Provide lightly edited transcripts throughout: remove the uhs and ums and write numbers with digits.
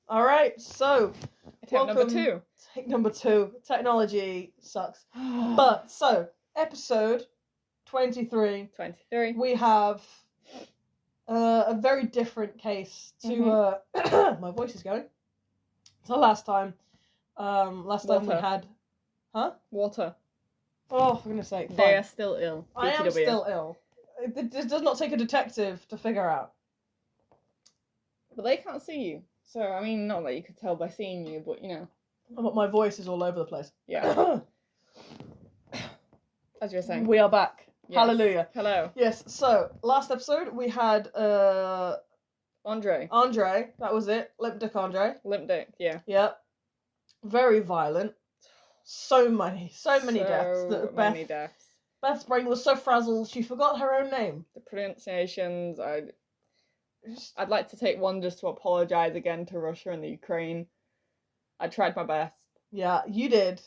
All right, so Attempt number 2. Take number 2. Technology sucks. But, so, episode 23. 23. We have a very different case to... my voice is going. So last time. Last time we had... Huh? Water. Oh, for goodness sake. They are still ill. I am still ill. This does not take a detective to figure out. But they can't see you. So, I mean, not that you could tell by seeing you, but, you know. But my voice is all over the place. Yeah. As you were saying. We are back. Yes. Hallelujah. Hello. Yes, so, last episode we had, Andre. That was it. Limp Dick Andre. Limp Dick, yeah. Yep. Very violent. So many deaths. Many deaths. Beth's brain was so frazzled she forgot her own name. The pronunciations, I'd like to take one just to apologise again to Russia and the Ukraine. I tried my best. Yeah, you did.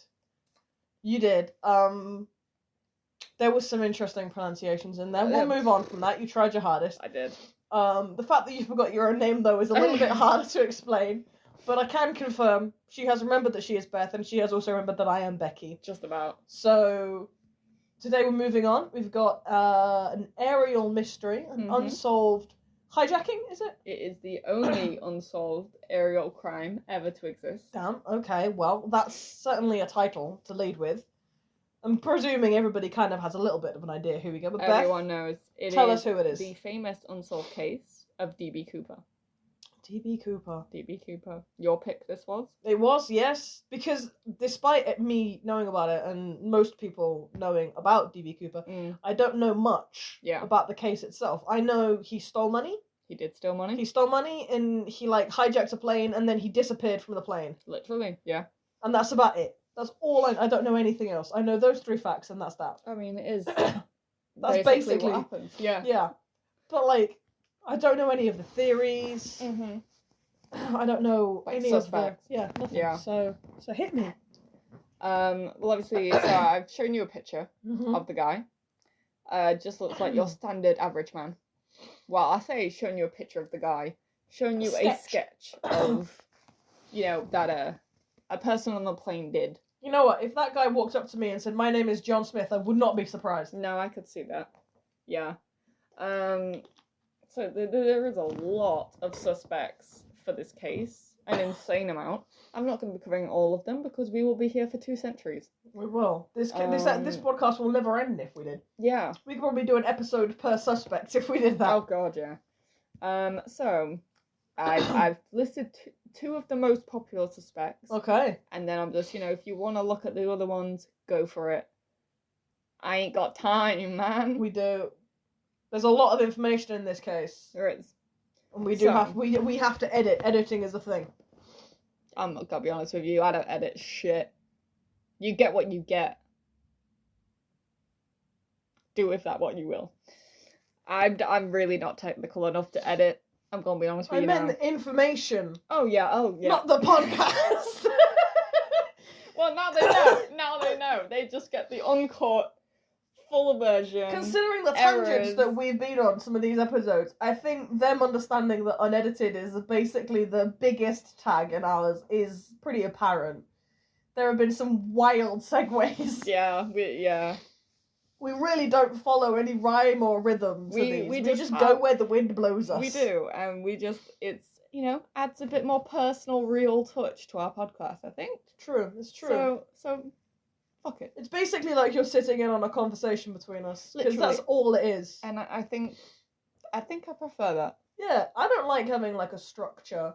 There was some interesting pronunciations in there. We'll move on from that. You tried your hardest. I did. The fact that you forgot your own name, though, is a little bit harder to explain. But I can confirm she has remembered that she is Beth, and she has also remembered that I am Becky. Just about. So, today we're moving on. We've got an aerial mystery, an unsolved hijacking, is it? It is the only unsolved aerial crime ever to exist. Damn, okay, well, that's certainly a title to lead with. I'm presuming everybody kind of has a little bit of an idea who we go, but everyone knows. Tell us who it is. The famous unsolved case of D.B. Cooper. D.B. Cooper. D.B. Cooper. Your pick this was? It was, yes. Because despite me knowing about it and most people knowing about D.B. Cooper, I don't know much about the case itself. I know he stole money. He did steal money. He stole money and he, hijacked a plane and then he disappeared from the plane. Literally, yeah. And that's about it. That's all I don't know anything else. I know those 3 facts and that's that. I mean, it is. That's basically what happens. Yeah. Yeah. But, I don't know any of the theories. I don't know any suspects. of the... Yeah, nothing. Yeah. So hit me. Well, obviously, so I've shown you a picture of the guy. Just looks like your standard average man. Well, I say showing you a picture of the guy. Showing you a sketch of, that a person on the plane did. You know what? If that guy walked up to me and said, "My name is John Smith," I would not be surprised. No, I could see that. Yeah. So there is a lot of suspects for this case. An insane amount. I'm not going to be covering all of them because we will be here for 2 centuries. We will. This podcast will never end if we did. Yeah. We could probably do an episode per suspect if we did that. Oh god, yeah. So I've listed 2 of the most popular suspects. Okay. And then I'm just, if you want to look at the other ones, go for it. I ain't got time, man. We do. There's a lot of information in this case. There is. And we have to edit. Editing is the thing. I'm not gonna be honest with you, I don't edit shit. You get what you get. Do with that what you will. I'm really not technical enough to edit. I'm gonna be honest with you now. I meant the information. Oh yeah. Not the podcast. Well, now they know. They just get the uncut, full version. Considering the tangents that we've been on some of these episodes, I think them understanding that unedited is basically the biggest tag in ours is pretty apparent. There have been some wild segues. Yeah. We really don't follow any rhyme or rhythm to these. We just go where the wind blows us. We do, and it's, adds a bit more personal, real touch to our podcast, I think. It's true. So, fuck it. It's basically like you're sitting in on a conversation between us. Because that's all it is. And I think I prefer that. Yeah, I don't like having, a structure,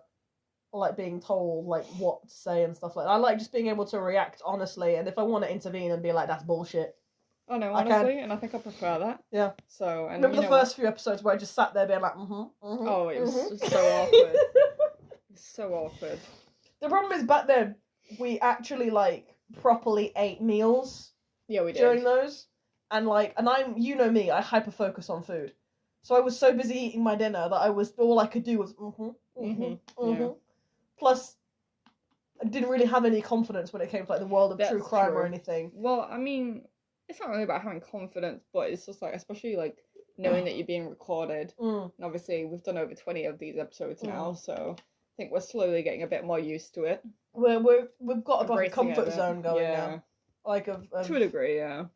or, being told, what to say and stuff like that. I like just being able to react honestly, and if I want to intervene and be like, that's bullshit. Oh no, honestly, and I think I prefer that. Yeah. So, and remember the first few episodes where I just sat there being like, Oh, it was so awkward. So awkward. The problem is back then, we actually, properly ate meals. Yeah, we did. During those. And, and I'm, me, I hyper-focus on food. So I was so busy eating my dinner that all I could do was, Yeah. Plus, I didn't really have any confidence when it came to, the world of true crime or anything. Well, I mean, it's not really about having confidence, but it's just, especially, knowing that you're being recorded. And obviously, we've done over 20 of these episodes now, so think we're slowly getting a bit more used to it. We've got like a Embracing it a comfort bit. zone going Yeah. now. Like of To a degree, yeah.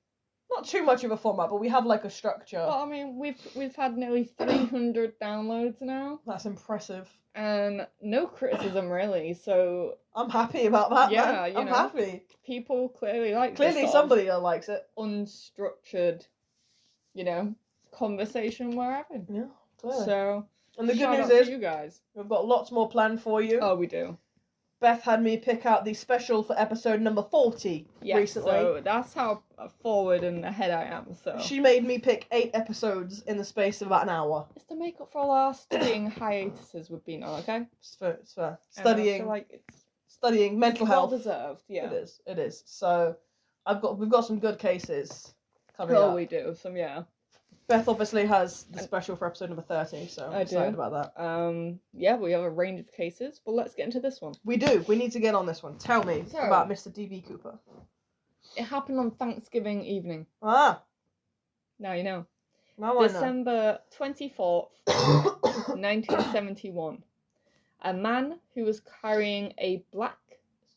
not too much of a format, but we have like a structure. Well, I mean, we've had nearly 300 downloads now. That's impressive. And no criticism really, so I'm happy about that, yeah, man. you I'm know, happy. People clearly like Clearly this somebody likes it. unstructured, conversation we're having. Yeah, clearly. So, and the good shout news out is, to you guys. we've got lots more planned for you. Oh, we do. Beth had me pick out the special for episode number 40 recently. So that's how forward and ahead I am. So she made me pick 8 episodes in the space of about an hour. It's to make up for all our studying hiatuses we've been on, okay? It's fair. Studying mental health. Well deserved, yeah. It is. So we've got some good cases coming up. Oh, we do. Beth obviously has the special for episode number 30, so I'm excited about that. Yeah, we have a range of cases, but let's get into this one. We do. We need to get on this one. Tell me about Mr. D.B. Cooper. It happened on Thanksgiving evening. Ah. Now you know. Now I know. December 24th, 1971. A man who was carrying a black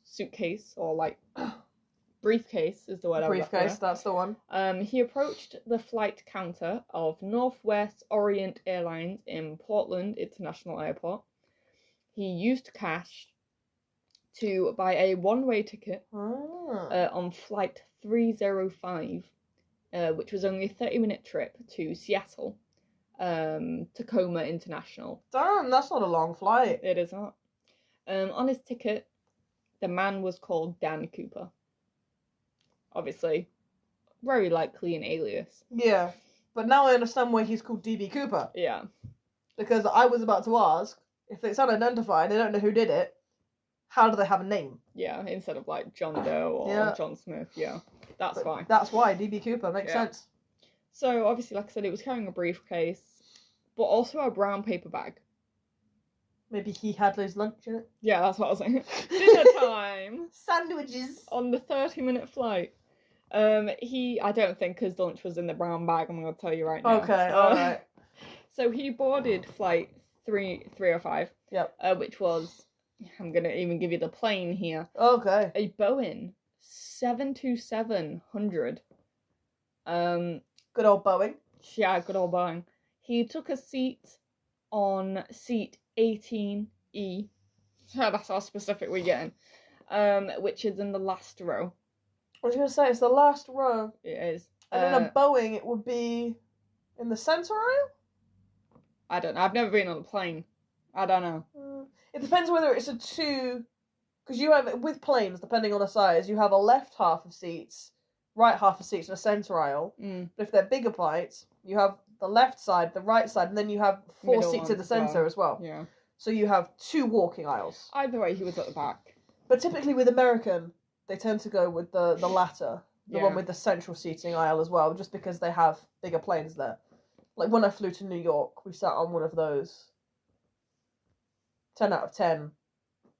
suitcase, or like briefcase is the word I was after. Briefcase, that's the one. He approached the flight counter of Northwest Orient Airlines in Portland International Airport. He used cash to buy a one-way ticket on flight 305, which was only a 30-minute trip to Seattle, Tacoma International. Damn, that's not a long flight. It is not. On his ticket, the man was called Dan Cooper. Obviously, very likely an alias. Yeah, but now I understand why he's called D.B. Cooper. Yeah. Because I was about to ask, if it's unidentified, they don't know who did it, how do they have a name? Yeah, instead of like John Doe or John Smith, yeah. That's fine. That's why, D.B. Cooper, makes sense. So, obviously, like I said, he was carrying a briefcase, but also a brown paper bag. Maybe he had his lunch in it? Yeah, that's what I was saying. Dinner time! Sandwiches! On the 30-minute flight. I don't think his lunch was in the brown bag, I'm going to tell you right now. Okay, alright. So he boarded flight 305. Yep. Which was, I'm going to even give you the plane here. Okay. A Boeing 727-100. Good old Boeing. Yeah, good old Boeing. He took a seat on seat 18E. So that's how specific we're getting. Which is in the last row. I was going to say, it's the last row. It is. And in a Boeing, it would be in the centre aisle? I don't know. I've never been on a plane. I don't know. It depends whether it's a two... Because you have, with planes, depending on the size, you have a left half of seats, right half of seats, and a centre aisle. But if they're bigger flights, you have the left side, the right side, and then you have 4 seats in the centre as well. Yeah. So you have 2 walking aisles. Either way, he was at the back. But typically with American, they tend to go with the latter. The one with the central seating aisle as well, just because they have bigger planes there. Like when I flew to New York, we sat on one of those. 10 out of 10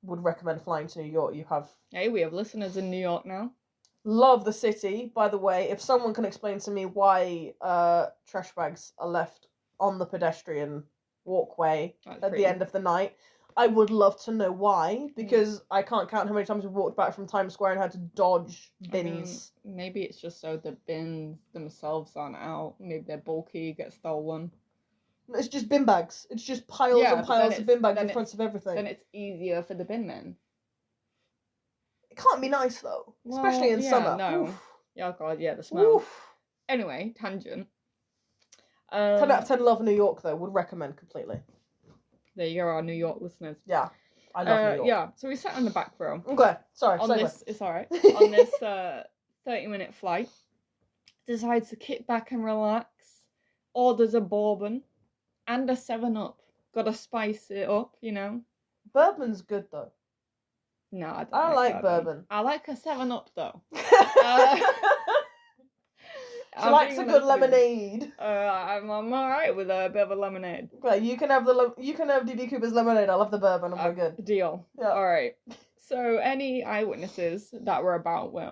would recommend flying to New York. You have... Hey, we have listeners in New York now. Love the city, by the way. If someone can explain to me why trash bags are left on the pedestrian walkway at the end of the night, I would love to know why, because I can't count how many times we've walked back from Times Square and had to dodge bins. I mean, maybe it's just so the bins themselves aren't out. Maybe they're bulky, get stolen. It's just bin bags. It's just piles and piles of bin bags in front of everything. Then it's easier for the bin men. It can't be nice, though. Well, especially in summer. No. Oof. Yeah, God, yeah, the smell. Oof. Anyway, tangent. 10 out of 10 love New York, though. Would recommend completely. There you go, our New York listeners. Yeah, I love New York. Yeah, so we sat on the back row. Okay, sorry. It's alright. On this 30-minute flight, decides to kick back and relax, orders a bourbon and a 7-Up. Gotta spice it up, you know. Bourbon's good, though. No, I like bourbon. I like a 7-Up, though. She likes a good lemonade. I'm alright with a bit of a lemonade. Okay, you can have DB Cooper's lemonade. I love the bourbon. I'm good. Deal. Yeah. Alright. So any eyewitnesses that were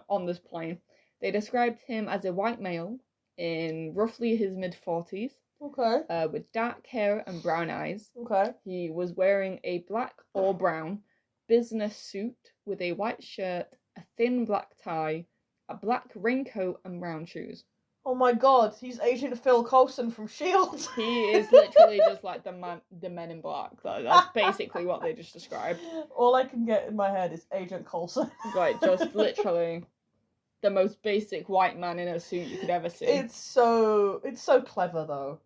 on this plane, they described him as a white male in roughly his mid-40s. Okay. With dark hair and brown eyes. Okay. He was wearing a black or brown business suit with a white shirt, a thin black tie, a black raincoat, and brown shoes. Oh my god, he's Agent Phil Coulson from S.H.I.E.L.D. He is literally just like the Men in Black. That's basically what they just described. All I can get in my head is Agent Coulson. Like, just literally the most basic white man in a suit you could ever see. It's so clever though.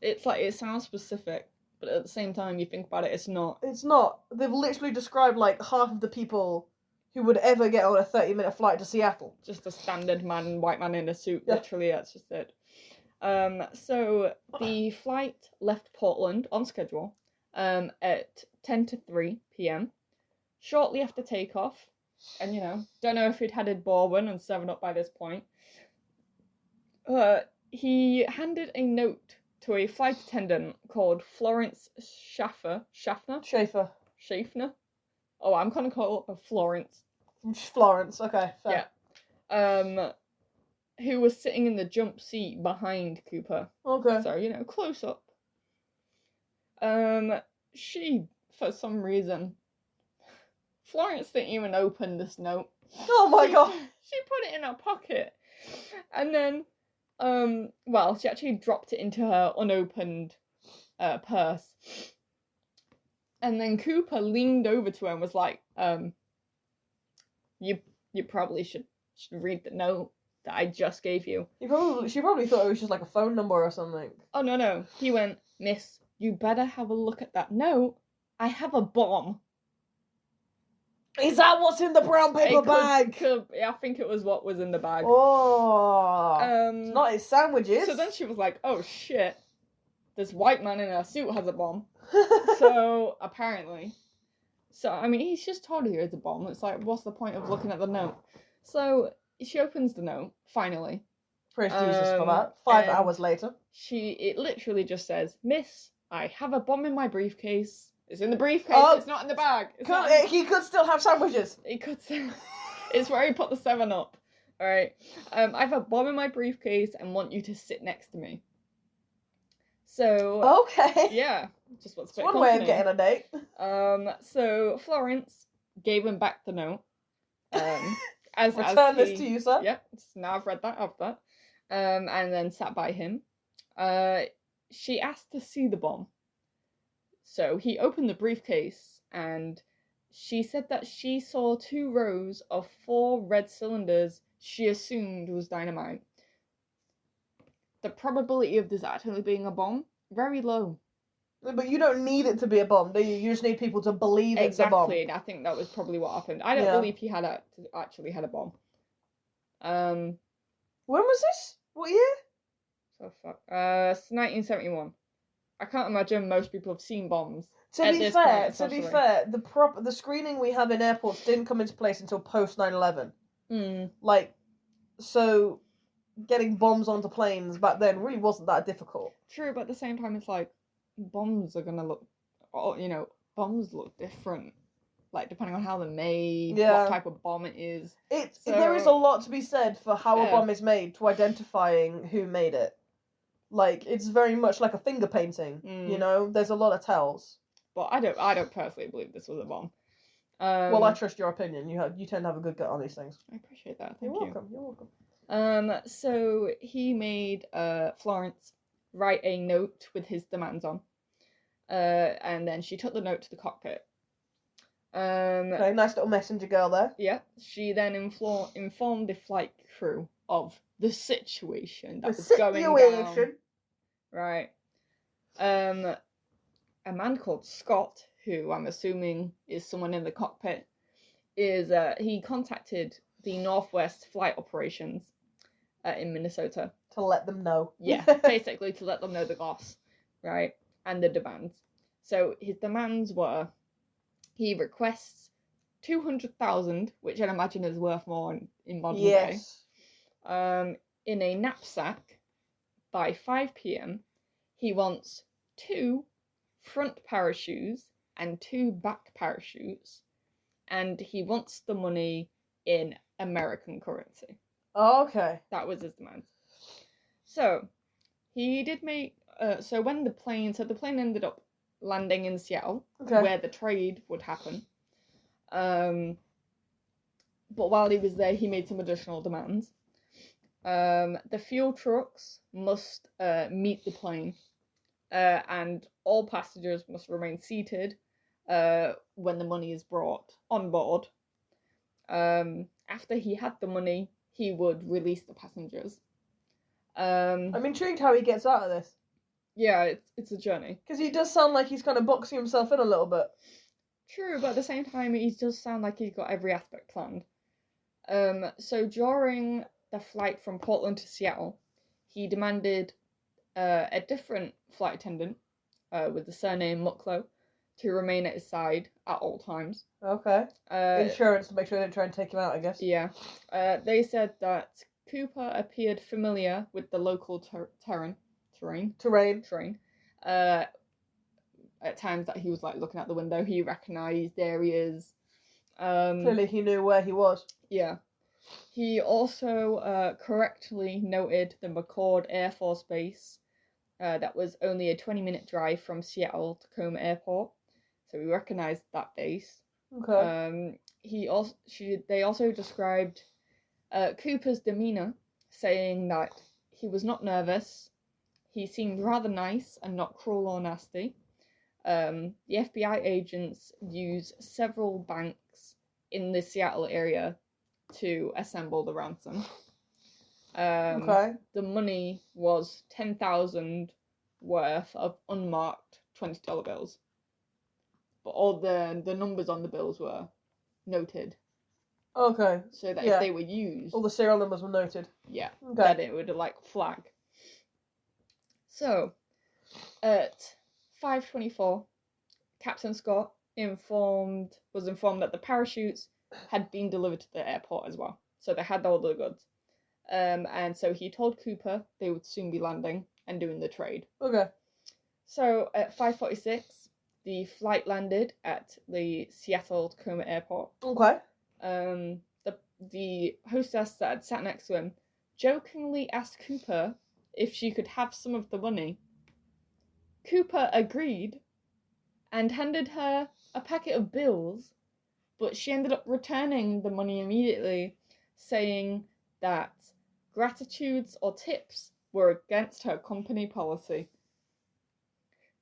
It's like, it sounds specific, but at the same time you think about it, it's not. It's not. They've literally described like half of the people who would ever get on a 30-minute flight to Seattle. Just a standard white man in a suit, yeah. Literally, that's just it. So the flight left Portland on schedule at 10 to 3 p.m. Shortly after takeoff, and don't know if he'd had a bourbon and 7-Up by this point, he handed a note to a flight attendant called Florence Schaffner. Oh, I'm gonna call her Florence. Florence, okay. Fair. Yeah. Who was sitting in the jump seat behind Cooper. Okay. So, close up. She, for some reason, Florence didn't even open this note. Oh my god. She put it in her pocket. And then, she actually dropped it into her unopened purse. And then Cooper leaned over to her and was like, you probably should read the note that I just gave you. She probably thought it was just like a phone number or something. Oh, no. He went, Miss, you better have a look at that note. I have a bomb. Is that what's in the brown paper bag? I think it was what was in the bag. Oh. Not his sandwiches. So then she was like, oh shit. This white man in a suit has a bomb. So, apparently. So, I mean, he's just told her it's a bomb. It's like, what's the point of looking at the note? So, she opens the note, finally. Praise Jesus for that. 5 hours later. It literally just says, Miss, I have a bomb in my briefcase. It's in the briefcase, it's not in the bag. He could still have sandwiches. He could still... It's where he put the 7-Up. Alright. I have a bomb in my briefcase and want you to sit next to me. So... Okay. Yeah. Just what's one way of getting a date. So Florence gave him back the note. Return this to you, sir. Yep. Now I've read that. And then sat by him. She asked to see the bomb. So he opened the briefcase and she said that she saw 2 rows of 4 red cylinders she assumed was dynamite. The probability of this actually being a bomb, very low. But you don't need it to be a bomb, do you? You just need people to believe it's a bomb. Exactly, and I think that was probably what happened. I don't believe he actually had a bomb. When was this? What year? So fuck. 1971. I can't imagine most people have seen bombs. To be fair, the screening we have in airports didn't come into place until post 9/11. So getting bombs onto planes back then really wasn't that difficult. True, but at the same time, it's like bombs are gonna look, bombs look different. Like, depending on how they're made, what type of bomb it is. There is a lot to be said for how a bomb is made to identifying who made it. Like, it's very much like a finger painting, There's a lot of tells. But I don't personally believe this was a bomb. Well, I trust your opinion. You tend to have a good gut on these things. I appreciate that. You're welcome. So he made Florence write a note with his demands on. And then she took the note to the cockpit. Okay, nice little messenger girl there. Yeah. She then informed the flight crew of the situation that was going down. Right. A man called Scott, who I'm assuming is someone in the cockpit, he contacted the Northwest Flight Operations in Minnesota. To let them know. Yeah, basically to let them know the loss, right? And the demands. So his demands were, he requests $200,000, which I'd imagine is worth more in modern day. In a knapsack by 5 p.m. He wants 2 front parachutes and 2 back parachutes, and he wants the money in American currency. Oh, okay. That was his demand. So He did make so when the plane ended up landing in Seattle, Okay. where the trade would happen. But while he was there, he made some additional demands. The fuel trucks must meet the plane, and all passengers must remain seated when the money is brought on board. After he had the money, he would release the passengers. I'm intrigued how he gets out of this. Yeah, it's a journey. Because he does sound like he's kind of boxing himself in a little bit. True, but at the same time, he does sound like he's got every aspect planned. So during the flight from Portland to Seattle, he demanded a different flight attendant with the surname Mucklow to remain at his side at all times. Okay. Insurance to make sure they don't try and take him out, I guess. Yeah. They said that Cooper appeared familiar with the local terrain. At times that he was like looking out the window, he recognised areas. Clearly he knew where he was. Yeah. He also correctly noted the McCord Air Force Base that was only a 20-minute drive from Seattle Tacoma Airport. So we recognised that base. Okay. They also described Cooper's demeanour, saying that he was not nervous, he seemed rather nice and not cruel or nasty. The FBI agents used several banks in the Seattle area to assemble the ransom. Okay. The money was $10,000 worth of unmarked $20 bills. But all the numbers on the bills were noted. Okay. So that if they were used... all the serial numbers were noted. Yeah. Okay. That it would, flag. So, at 5:24, Captain Scott was informed that the parachutes had been delivered to the airport as well. So they had all the goods. And so he told Cooper they would soon be landing and doing the trade. Okay. So at 5:46, the flight landed at the Seattle Tacoma Airport. Okay. The hostess that had sat next to him jokingly asked Cooper if she could have some of the money. Cooper agreed and handed her a packet of bills, but she ended up returning the money immediately, saying that gratitudes or tips were against her company policy.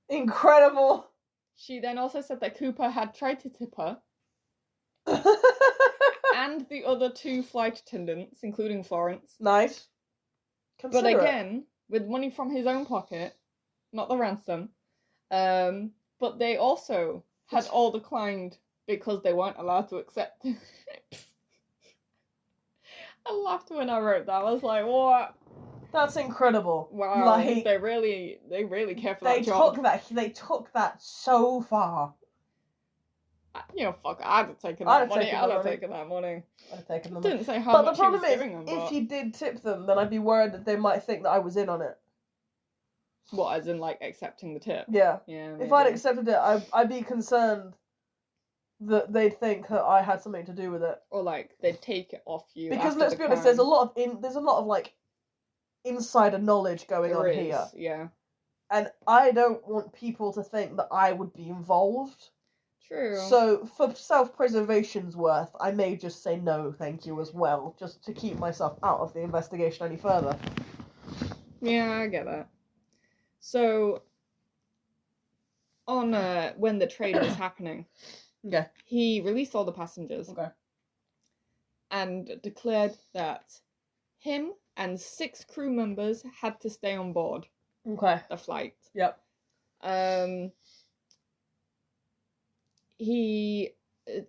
Incredible! She then also said that Cooper had tried to tip her, and the other two flight attendants, including Florence. Nice. But again, with money from his own pocket, not the ransom, but they also had all declined because they weren't allowed to accept tips. I laughed when I wrote that. I was like, what? That's incredible. Wow, they really care for that job. They took that so far. Fuck, I'd have taken that money. I'd have taken that money. I'd have taken them. Didn't say how much he was giving them. If you did tip them, then I'd be worried that they might think that I was in on it. What, as in, accepting the tip? Yeah. Yeah. Maybe. If I'd accepted it, I'd be concerned that they'd think that I had something to do with it. Or, they'd take it off you. Because let's be honest, there's a lot of insider knowledge going on here. Yeah. And I don't want people to think that I would be involved. True. So, for self-preservation's worth, I may just say no, thank you, as well, just to keep myself out of the investigation any further. Yeah, I get that. So, on when the trade was happening, okay, he released all the passengers. Okay. And declared that him and 6 crew members had to stay on board. Okay. The flight. Yep.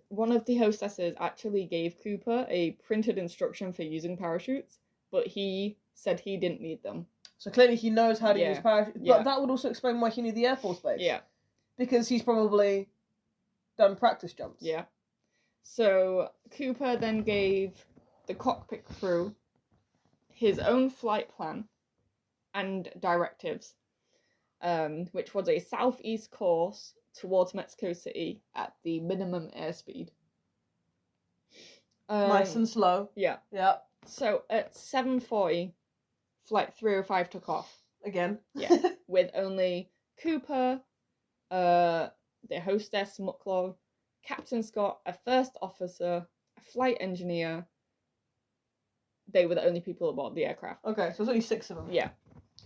One of the hostesses actually gave Cooper a printed instruction for using parachutes, but he said he didn't need them. So clearly he knows how to use parachutes. But that would also explain why he knew the Air Force Base. Yeah. Because he's probably done practice jumps. Yeah. So Cooper then gave the cockpit crew his own flight plan and directives, which was a southeast course towards Mexico City at the minimum airspeed. Nice and slow. Yeah. Yeah. So at 7:40, Flight 305 took off. Again. Yeah. With only Cooper, the hostess Mucklow, Captain Scott, a first officer, a flight engineer. They were the only people aboard the aircraft. Okay, so there's only 6 of them. Yeah.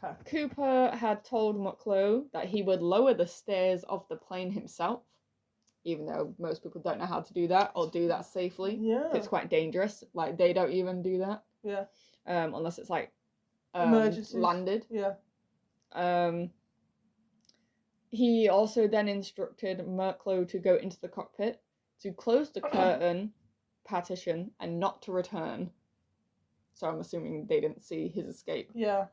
Okay. Cooper had told Mucklow that he would lower the stairs of the plane himself, even though most people don't know how to do that or do that safely. Yeah. It's quite dangerous. Like, they don't even do that. Yeah. Unless it's like Emergencies. landed. Yeah. He also then instructed Mucklow to go into the cockpit, to close the curtain partition, and not to return. So I'm assuming they didn't see his escape. Yeah.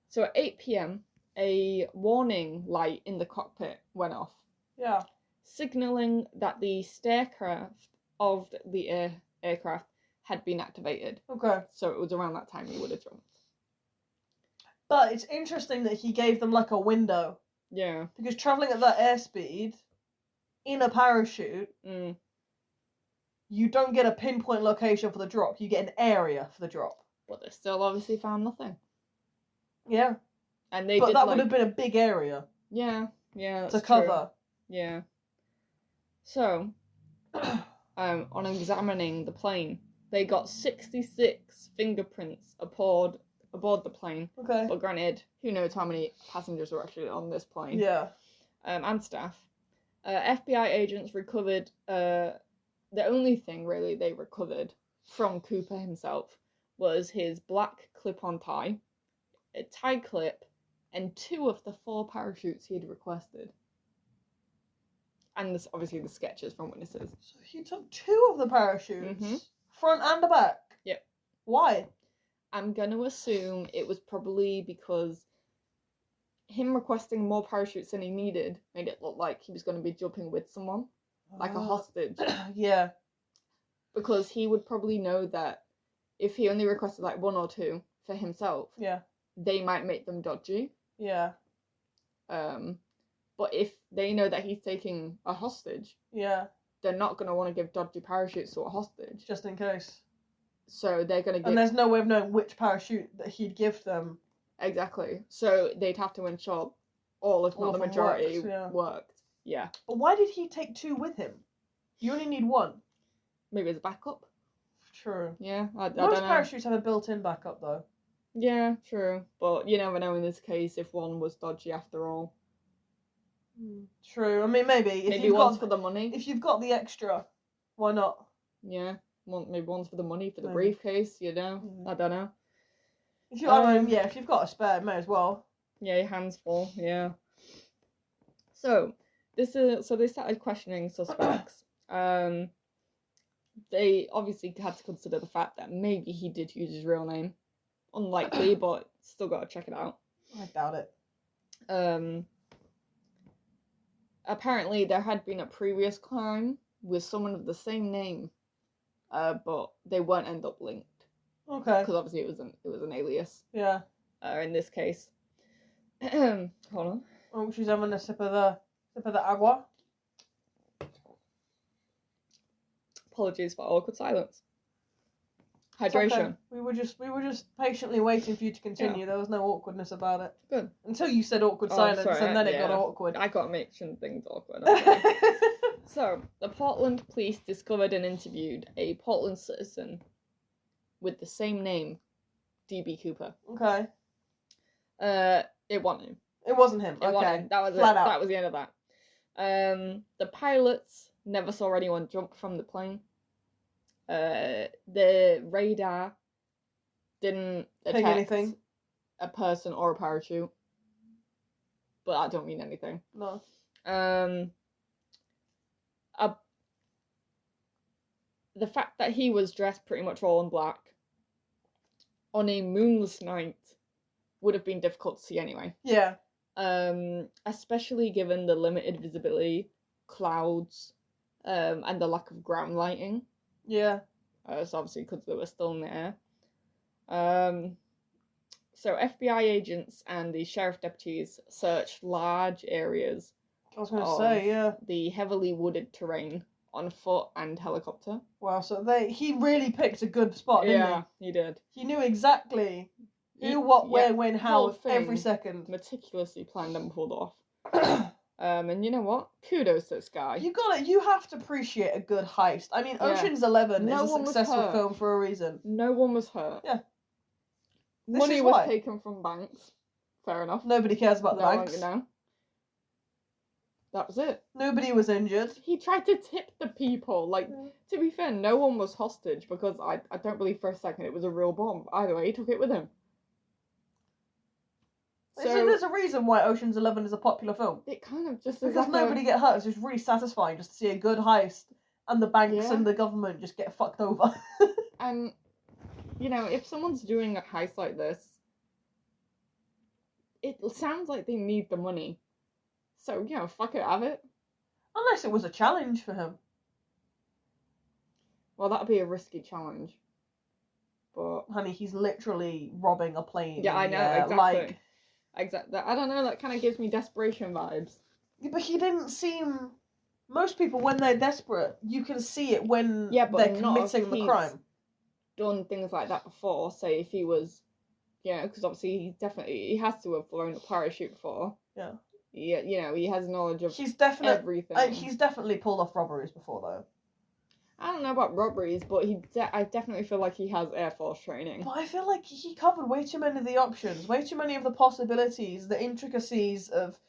So at 8 p.m, a warning light in the cockpit went off. Yeah. Signalling that the staircraft of the aircraft had been activated. Okay. So it was around that time he would have jumped. But it's interesting that he gave them like a window. Yeah. Because travelling at that airspeed, in a parachute, you don't get a pinpoint location for the drop. You get an area for the drop. But they still obviously found nothing. Yeah. And they but did that would have been a big area. Yeah. Yeah. To cover. True. Yeah. So, on examining the plane, they got 66 fingerprints aboard the plane. Okay. But granted, who knows how many passengers were actually on this plane? Yeah. And staff. FBI agents recovered. The only thing really they recovered from Cooper himself was his black clip-on tie, a tie clip, and 2 of the 4 parachutes he had requested. And obviously the sketches from witnesses. So he took 2 of the parachutes? Mm-hmm. Front and the back? Yep. Why? I'm going to assume it was probably because him requesting more parachutes than he needed made it look like he was going to be jumping with someone. Like a hostage. Yeah. Because he would probably know that if he only requested like 1 or 2 for himself, yeah, they might make them dodgy. Yeah. But if they know that he's taking a hostage, yeah, they're not going to want to give dodgy parachutes to a hostage. Just in case. So they're going to give... And there's no way of knowing which parachute that he'd give them. Exactly. So they'd have to ensure all, if not the majority, worked. Yeah. But why did he take 2 with him? You only need 1. Maybe as a backup. True. Yeah, I don't Most know. parachutes have a built-in backup, though. Yeah, true. But you never know in this case if one was dodgy after all. True. I mean, maybe. Maybe one's for the money. If you've got the extra, why not? Yeah. Maybe one's for the money, for the briefcase, you know? I don't know. If you've got a spare, may as well. Yeah, your hands full, yeah. So they started questioning suspects. They obviously had to consider the fact that maybe he did use his real name. Unlikely, but still got to check it out. I doubt it. Apparently, there had been a previous crime with someone of the same name, but they weren't end up linked. Okay. Because obviously it was an alias. Yeah. In this case. Hold on. Oh, she's having a sip of the agua. Apologies for awkward silence. Hydration. Okay. We were just patiently waiting for you to continue. Yeah. There was no awkwardness about it. Good. Until you said awkward silence, sorry, and then it got awkward. I got to make sure things awkward. Okay. So, the Portland police discovered and interviewed a Portland citizen with the same name, D.B. Cooper. Okay. It wasn't him. It wasn't him. It wasn't him. That was Flat out. That was the end of that. The pilots never saw anyone jump from the plane. The radar didn't detect anything. A person or a parachute. But that don't mean anything. No. The fact that he was dressed pretty much all in black on a moonless night would have been difficult to see anyway. Yeah. Especially given the limited visibility, clouds, and the lack of ground lighting. Yeah. So obviously because they were still in the air. So FBI agents and the sheriff deputies searched large areas. I was going to say, yeah. The heavily wooded terrain on foot and helicopter. Wow, so he really picked a good spot, didn't he? Yeah, he did. He knew exactly Who, what, where, when, whole how, thing every second. meticulously planned and pulled off. And you know what? Kudos to this guy. You have to appreciate a good heist. I mean, Yeah. Ocean's 11 No is a one was successful hurt. film for a reason. No one was hurt. Yeah. Money is was why. taken from banks. Fair enough. Nobody cares about the banks. No. That was it. Nobody was injured. He tried to tip the people. Like, to be fair, no one was hostage because I don't believe for a second it was a real bomb. Either way, he took it with him. So there's a reason why Ocean's 11 is a popular film. It kind of just because nobody get hurt. It's just really satisfying just to see a good heist and the banks and the government just get fucked over. And, you know, if someone's doing a heist like this, it sounds like they need the money. So, you know, fuck it, have it. Unless it was a challenge for him. Well, that'd be a risky challenge. But... honey, he's literally robbing a plane. Yeah, I know, exactly. I don't know, that kind of gives me desperation vibes. Yeah, but he didn't seem... Most people, when they're desperate, you can see it when they're committing the crime. Done things like that before. Say if he was... You know, because obviously he has to have flown a parachute before. Yeah. Yeah, you know, he has knowledge of everything. He's definitely pulled off robberies before, though. I don't know about robberies, but I definitely feel like he has Air Force training. But I feel like he covered way too many of the options, way too many of the possibilities, the intricacies of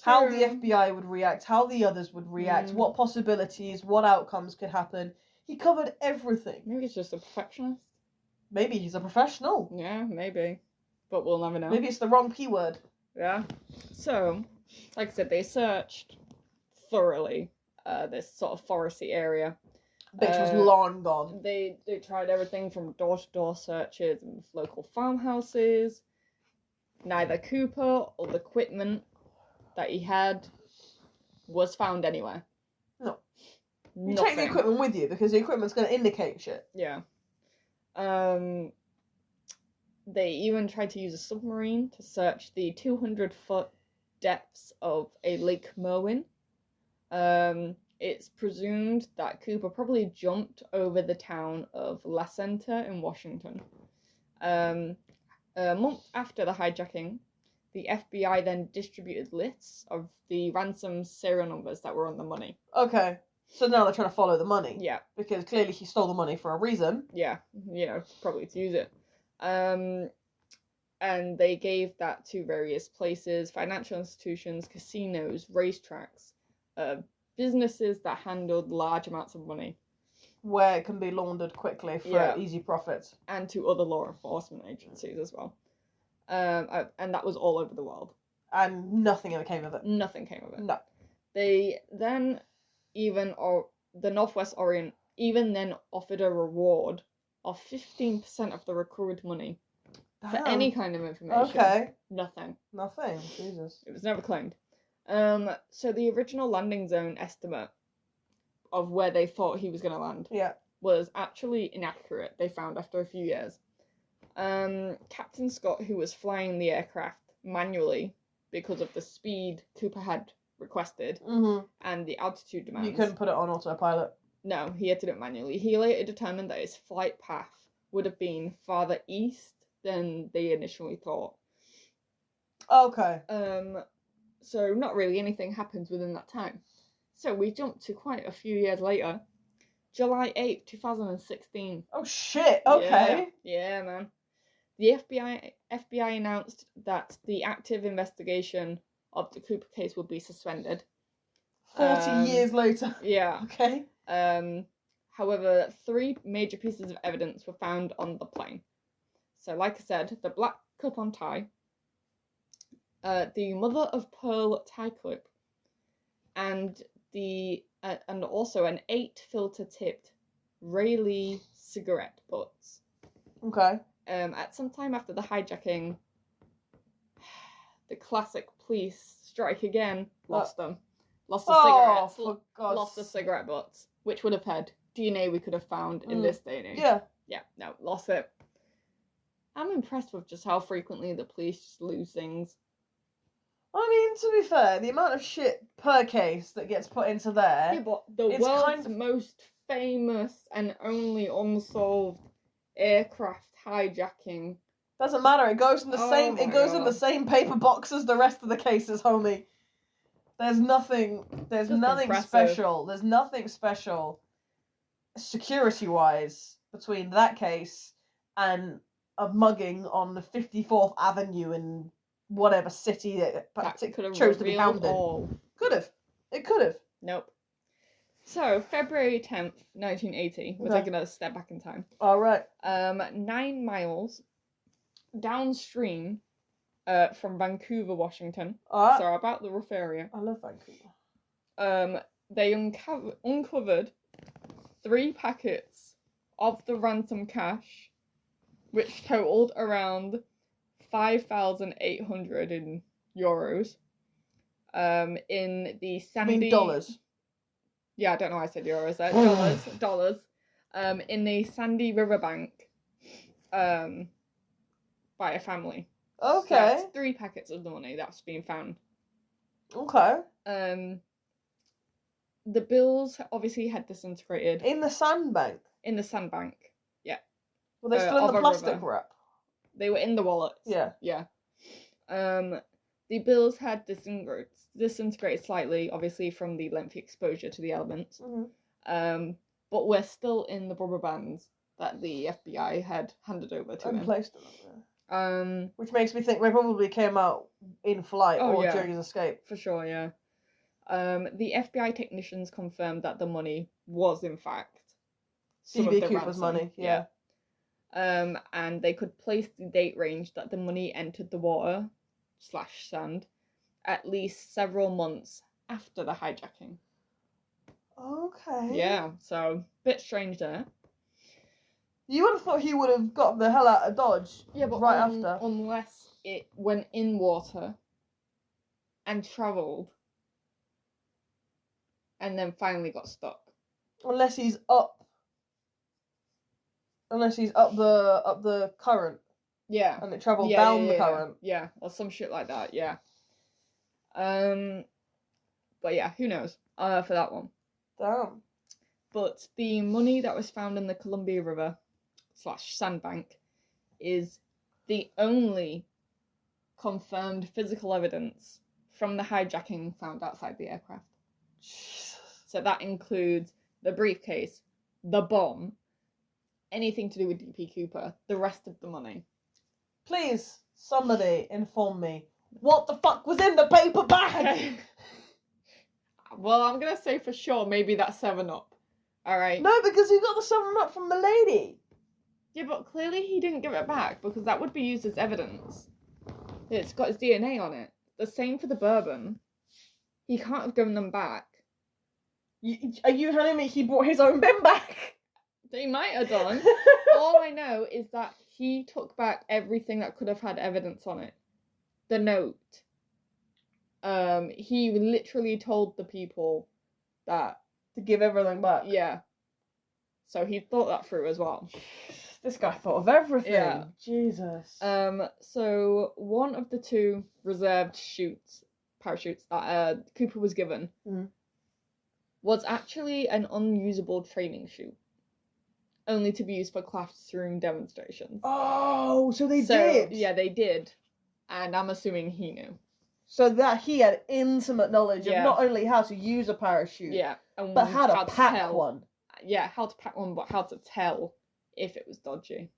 how the FBI would react, how the others would react, what possibilities, what outcomes could happen. He covered everything. Maybe he's just a perfectionist. Maybe he's a professional. Yeah, maybe. But we'll never know. Maybe it's the wrong P word. Yeah. So, like I said, they searched thoroughly this sort of foresty area. Bitch was long gone. They tried everything from door-to-door searches and local farmhouses. Neither Cooper or the equipment that he had was found anywhere. No. You take the equipment with you because the equipment's going to indicate shit. Yeah. They even tried to use a submarine to search the 200-foot depths of a Lake Merwin. It's presumed that Cooper probably jumped over the town of La Center in Washington. A month after the hijacking, the FBI then distributed lists of the ransom serial numbers that were on the money. Okay. So now they're trying to follow the money. Yeah. Because clearly he stole the money for a reason. Yeah. You know, probably to use it. And they gave that to various places, financial institutions, casinos, racetracks, businesses that handled large amounts of money. Where it can be laundered quickly for easy profits. And to other law enforcement agencies as well. And that was all over the world. And nothing ever came of it. Nothing came of it. No. They then the Northwest Orient even then offered a reward of 15% of the recovered money. Damn. For any kind of information. Okay. Nothing. Jesus. It was never claimed. So the original landing zone estimate of where they thought he was going to land was actually inaccurate, they found after a few years. Captain Scott, who was flying the aircraft manually because of the speed Cooper had requested and the altitude demands. You couldn't put it on autopilot? No, he had to do it manually. He later determined that his flight path would have been farther east than they initially thought. Okay. So not really anything happens within that time. So we jump to quite a few years later. July 8th, 2016. Oh shit, okay. Yeah, man. The FBI announced that the active investigation of the Cooper case would be suspended. 40 years later. Yeah. Okay. However, 3 major pieces of evidence were found on the plane. So, like I said, the black clip-on tie, the mother of pearl tie clip, and also an 8 filter tipped Rayleigh cigarette butts. Okay. At some time after the hijacking, the classic police strike again. Lost them. Lost the cigarettes. For God's lost the cigarette butts, which would have had DNA we could have found in this day and age. Yeah. Yeah. No, lost it. I'm impressed with just how frequently the police just lose things. I mean, to be fair, the amount of shit per case that gets put into there... Yeah, but the world's most famous and only unsolved aircraft hijacking Doesn't matter. It goes in the same. It goes in the God. same paper box as the rest of the cases, homie. There's nothing. There's Just nothing impressive. special. There's nothing special, security-wise, between that case and a mugging on the 54th Avenue in whatever city that could have chose to be revealed hounded. all. Could have. It could have. Nope. So, February 10th, 1980, we're taking a step back in time. All right. 9 miles downstream from Vancouver, Washington. So, about the rough area. I love Vancouver. They uncovered 3 packets of the ransom cash, which totaled around 5,800 in euros. In the Sandy... I mean dollars. Yeah, I don't know why I said euros there. Dollars. In the Sandy riverbank, by a family. Okay. So that's 3 packets of the money that's been found. Okay. The bills obviously had disintegrated. In the sandbank? In the sandbank, yeah. Were they still in the plastic river. wrap? They were in the wallets. Yeah. Yeah. The bills had disintegrated slightly, obviously from the lengthy exposure to the elements. Mm-hmm. But we're still in the rubber bands that the FBI had handed over to him. And placed them. Which makes me think they probably came out in flight or during his escape. For sure, yeah. The FBI technicians confirmed that the money was, in fact, D.B. Cooper's money, yeah. And they could place the date range that the money entered the water / sand at least several months after the hijacking. Okay. Yeah, so bit strange there. You would have thought he would have got the hell out of Dodge. Yeah, but right after. Unless it went in water and travelled and then finally got stuck. Unless he's up the current. Yeah. And it travelled down the current. Yeah, or some shit like that, yeah. But yeah, who knows? For that one. Damn. But the money that was found in the Columbia River / sandbank is the only confirmed physical evidence from the hijacking found outside the aircraft. Jesus. So that includes the briefcase, the bomb, anything to do with D.P. Cooper, the rest of the money. Please, somebody inform me. What the fuck was in the paper bag? Well, I'm going to say for sure maybe that's 7-Up. Alright? No, because he got the 7-Up from the lady. Yeah, but clearly he didn't give it back because that would be used as evidence. It's got his DNA on it. The same for the bourbon. He can't have given them back. Are you telling me he brought his own bin back? They might have done. All I know is that he took back everything that could have had evidence on it. The note. He literally told the people that... To give everything back? Yeah. So he thought that through as well. This guy thought of everything. Yeah. Jesus. So one of the 2 reserved parachutes that Cooper was given was actually an unusable training chute. Only to be used for classroom demonstrations. Oh, so they did? Yeah, they did. And I'm assuming he knew. So that he had intimate knowledge of not only how to use a parachute, but how to pack one. Yeah, how to pack one, but how to tell if it was dodgy.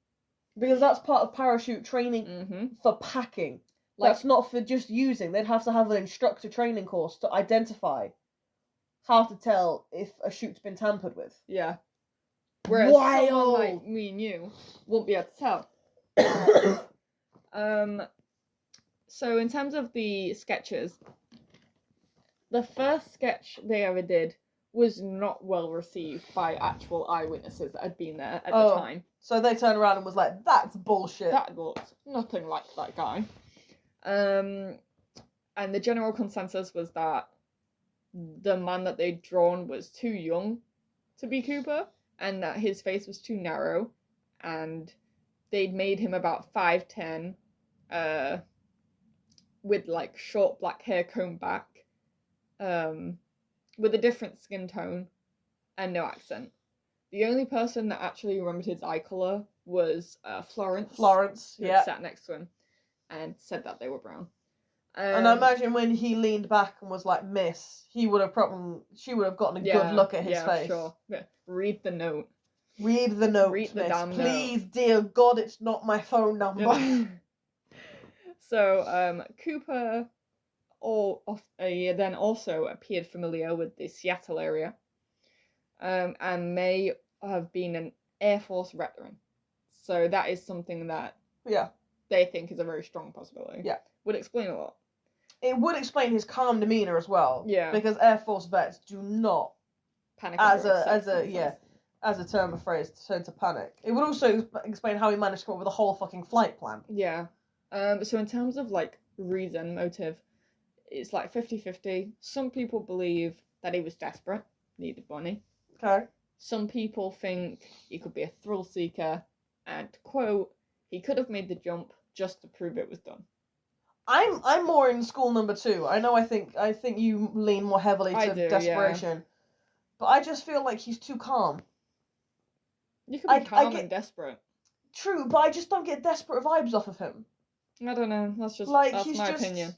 Because that's part of parachute training for packing. That's not for just using. They'd have to have an instructor training course to identify how to tell if a chute's been tampered with. Yeah. Whereas someone like me and you won't be able to tell. So in terms of the sketches, the first sketch they ever did was not well received by actual eyewitnesses that had been there at the time. So they turned around and was like, that's bullshit. That looked nothing like that guy. And the general consensus was that the man that they'd drawn was too young to be Cooper, and that his face was too narrow, and they'd made him about 5'10", with like short black hair combed back, with a different skin tone and no accent. The only person that actually remembered his eye colour was Florence. Florence, who yeah. sat next to him and said that they were brown. And I imagine when he leaned back and was like, "Miss," she would have gotten a good look at his face. Sure. Yeah. Read the note. Read the note, Read the miss. damn Please, note. dear God, it's not my phone number. So, Cooper then also appeared familiar with the Seattle area, and may have been an Air Force veteran. So that is something that they think is a very strong possibility. Yeah. Would explain a lot. It would explain his calm demeanor as well. Yeah. Because Air Force vets do not panic as a term of phrase turn to panic. It would also explain how he managed to come up with a whole fucking flight plan. Yeah. So in terms of like reason, motive, it's like 50-50. Some people believe that he was desperate, needed money. Okay. Some people think he could be a thrill seeker, and quote, he could have made the jump just to prove it was done. I'm more in school number 2. I think you lean more heavily to desperation. Yeah. But I just feel like he's too calm. You could be calm and desperate. True, but I just don't get desperate vibes off of him. I don't know. That's my opinion.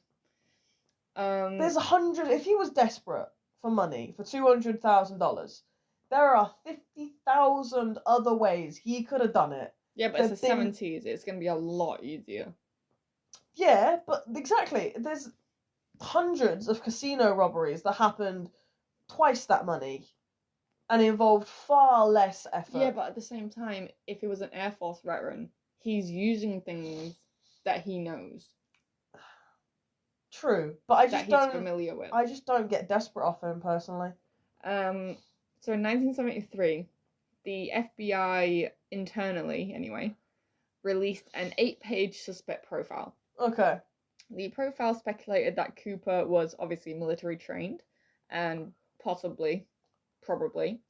There's 100. If he was desperate for money for $200,000, there are 50,000 other ways he could have done it. Yeah, but it's the 70s. It's going to be a lot easier. Yeah, but exactly. There's hundreds of casino robberies that happened twice that money and involved far less effort. Yeah, but at the same time, if he was an Air Force veteran, he's using things that he knows. True, but he's familiar with. I just don't get desperate off him personally. So in 1973, the FBI internally, anyway, released an 8-page suspect profile. Okay. The profile speculated that Cooper was obviously military trained and probably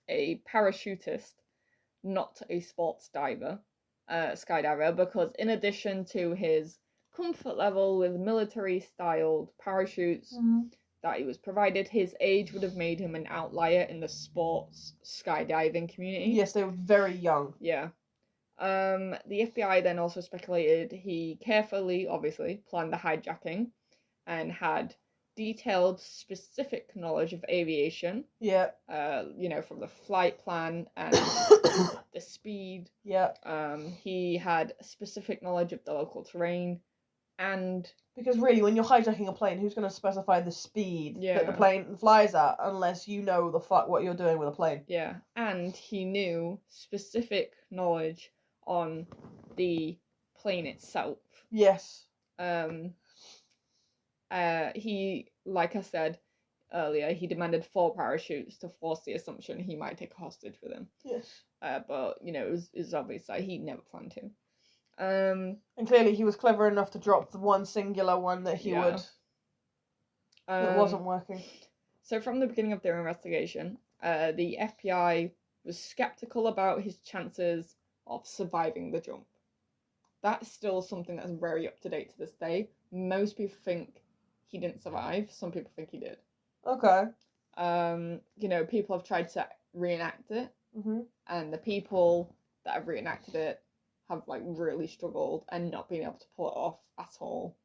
a parachutist, not a sports skydiver, because in addition to his comfort level with military-styled parachutes that he was provided, his age would have made him an outlier in the sports skydiving community. Yes, they were very young. Yeah. The FBI then also speculated he carefully, obviously, planned the hijacking and had detailed, specific knowledge of aviation. Yeah. From the flight plan and the speed. Yeah. He had specific knowledge of the local terrain, and because really, when you're hijacking a plane, who's going to specify the speed that the plane flies at unless you know what you're doing with a plane? Yeah, and he knew specific knowledge on the plane itself. Yes. He, like I said earlier, he demanded 4 parachutes to force the assumption he might take a hostage with him. Yes. But, it was obvious that he never planned to. And clearly he was clever enough to drop the one singular one that he would. That wasn't working. So from the beginning of their investigation, the FBI was skeptical about his chances of surviving the jump. That's still something that's very up to date to this day. Most people think he didn't survive. Some people think he did. Okay. People have tried to reenact it. Mm-hmm. And the people that have reenacted it have, really struggled and not been able to pull it off at all.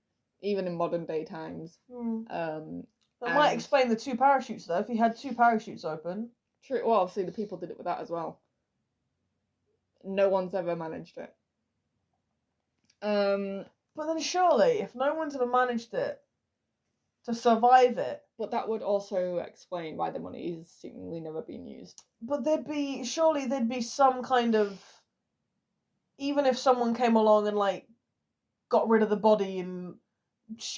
Even in modern day times. That might explain the 2 parachutes, though, if he had 2 parachutes open. True. Well, obviously the people did it with that as well. No one's ever managed it. But then surely, if no one's ever managed it, to survive it... But that would also explain why the money has seemingly never been used. But there'd be some kind of... Even if someone came along and, got rid of the body and...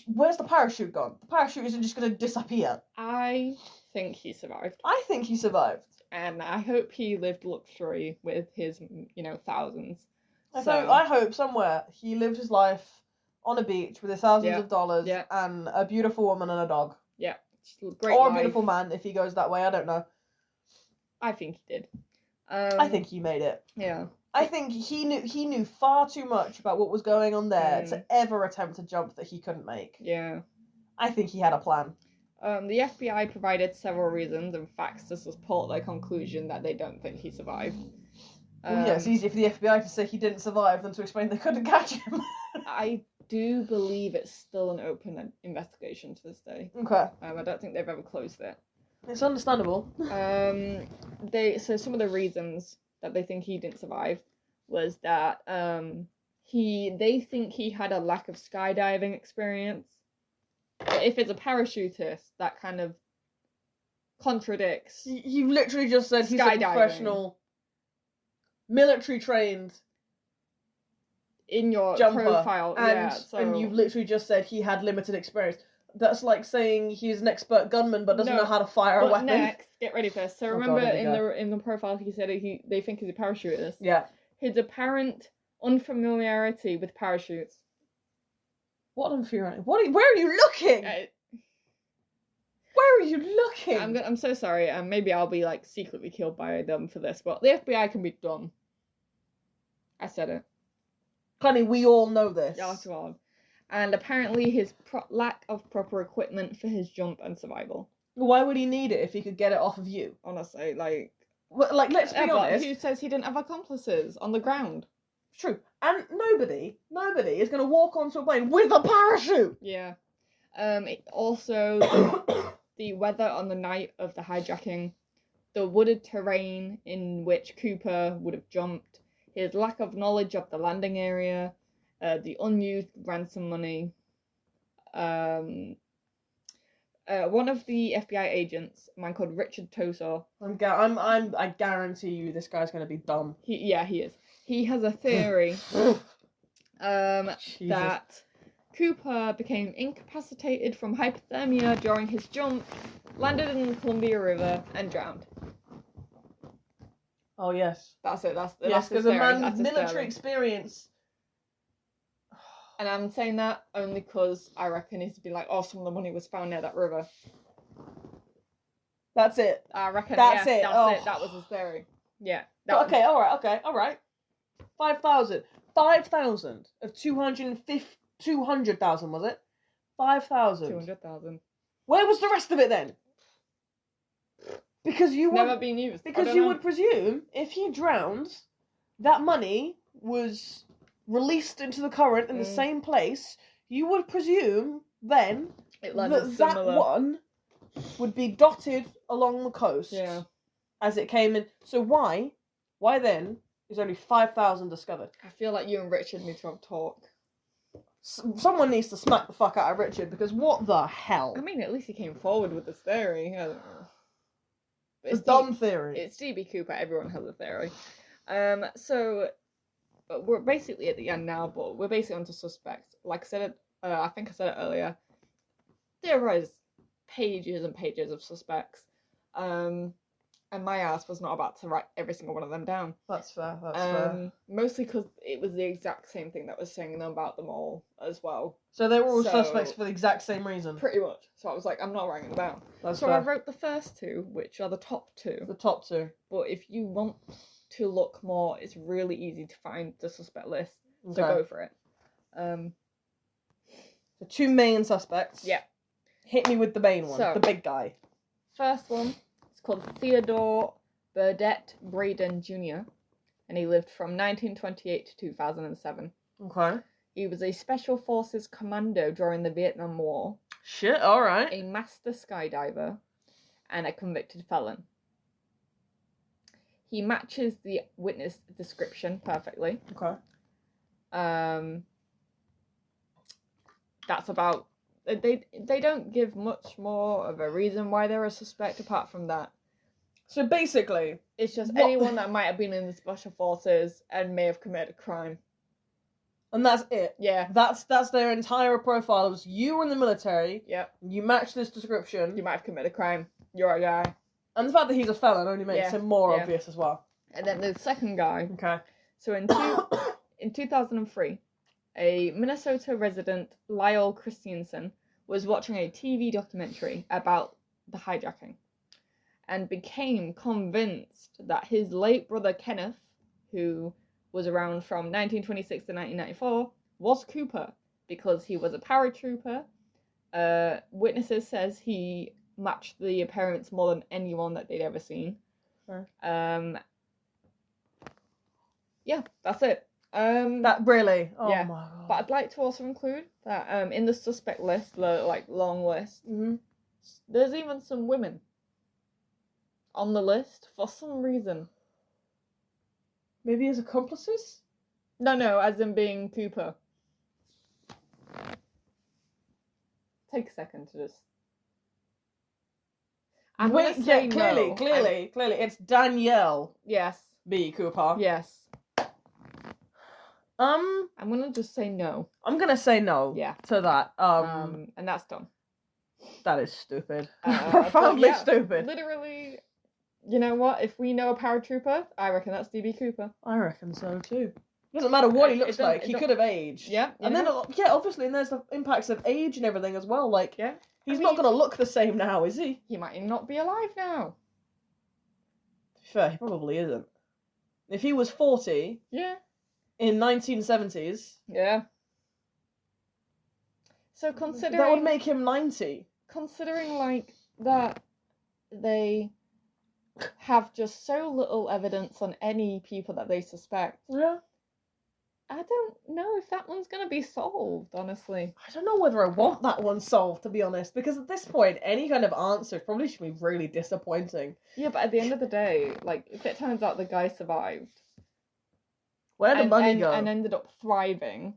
Where's the parachute gone? The parachute isn't just going to disappear. I think he survived. I think he survived. And I hope he lived luxury with his, thousands. I hope somewhere he lived his life on a beach with his thousands of dollars and a beautiful woman and a dog. Yeah. Great or life. A beautiful man if he goes that way, I don't know. I think he did. I think he made it. Yeah. I think he knew far too much about what was going on there to ever attempt a jump that he couldn't make. Yeah. I think he had a plan. The FBI provided several reasons and facts to support their conclusion that they don't think he survived. Well, yeah, it's easier for the FBI to say he didn't survive than to explain they couldn't catch him. I do believe it's still an open investigation to this day. Okay. I don't think they've ever closed it. It's understandable. So some of the reasons that they think he didn't survive was that they think he had a lack of skydiving experience. But if it's a parachutist, that kind of contradicts. You literally just said he's a professional, military trained in your jumper, profile, and you've literally just said he had limited experience. That's like saying he's an expert gunman but doesn't know how to fire a weapon. Next, get ready for this. So remember in the profile he said they think he's a parachutist. Yeah. His apparent unfamiliarity with parachutes. What unfamiliarity? Where are you looking? Where are you looking? I'm so sorry. Maybe I'll be like secretly killed by them for this, but the FBI can be dumb. I said it. Honey, we all know this. Yeah, to all. And apparently his lack of proper equipment for his jump and survival. Why would he need it if he could get it off of you? Honestly, let's be honest. Who says he didn't have accomplices on the ground? True. And nobody is going to walk onto a plane with a parachute. Yeah. Also, the weather on the night of the hijacking, the wooded terrain in which Cooper would have jumped, his lack of knowledge of the landing area, the unused ransom money. One of the FBI agents, a man called Richard Tosar. I guarantee you, this guy's going to be dumb. He is. He has a theory that Cooper became incapacitated from hypothermia during his jump, landed in the Columbia River, and drowned. Oh yes, that's it. That's because a man with military experience. And I'm saying that only because I reckon he's to be like, some of the money was found near that river. That's it. I reckon. That's it. That was his theory. Yeah. All right. 5,000 of 200,000 was it? 5,000. 200,000. Where was the rest of it then? Because you never been used. Because you would presume if he drowns, that money was released into the current in the same place. You would presume then that one would be dotted along the coast as it came in. So why then is only 5,000 discovered? I feel like you and Richard need to have a talk. Someone needs to smack the fuck out of Richard, because what the hell? I mean, at least he came forward with this theory. I don't know. It's a dumb theory. It's DB Cooper. Everyone has a theory. So we're basically at the end now, but we're basically onto suspects. Like I said, I think I said it earlier. There is pages and pages of suspects. And my ass was not about to write every single one of them down. That's fair. Fair. Mostly because it was the exact same thing that was saying about them all as well. So they were all suspects for the exact same reason? Pretty much. So I was like, I'm not writing them down. That's so fair. I wrote the first two, which are the top two. The top two. But if you want to look more, it's really easy to find the suspect list. Okay. So go for it. The two main suspects. Yeah. Hit me with the main one, the big guy. First one. Called Theodore Burdett Braden Jr., and he lived from 1928 to 2007. Okay. He was a Special Forces commando during the Vietnam War. Shit, alright. A master skydiver, and a convicted felon. He matches the witness description perfectly. Okay. That's about... They don't give much more of a reason why they're a suspect apart from that. So basically, it's just anyone that might have been in the Special Forces and may have committed a crime. And that's it. Yeah. That's their entire profile. It was you were in the military. Yep. You match this description. You might have committed a crime. You're a guy. And the fact that he's a felon only makes him more obvious as well. And then the second guy. Okay. So in 2003, a Minnesota resident, Lyle Christensen, was watching a TV documentary about the hijacking and became convinced that his late brother Kenneth, who was around from 1926 to 1994, was Cooper because he was a paratrooper. Witnesses says he matched the appearance more than anyone that they'd ever seen. Sure. Yeah, that's it. That really. Oh yeah. my god. But I'd like to also include that in the suspect list, the like long list, there's even some women on the list for some reason. Maybe as accomplices? No, as in being Cooper. Take a second to just. Wait, yeah, clearly, it's Danielle Yes. B. Cooper. Yes. I'm gonna just say no. I'm gonna say no. Yeah. To that. And that's done. That is stupid. Profoundly stupid. Literally, you know what? If we know a paratrooper, I reckon that's DB Cooper. I reckon so too. Doesn't matter what he looks like. He could have aged. Yeah. And then obviously, and there's the impacts of age and everything as well. Like, yeah. He's not gonna look the same now, is he? He might not be alive now. To be fair, he probably isn't. If he was 40, yeah, in 1970s, yeah. So considering that would make him 90. Considering like that, they have just so little evidence on any people that they suspect. Yeah. I don't know if that one's going to be solved, honestly. I don't know whether I want that one solved, to be honest, because at this point, any kind of answer probably should be really disappointing. Yeah, but at the end of the day, like, if it turns out the guy survived... Where did the money go? And ended up thriving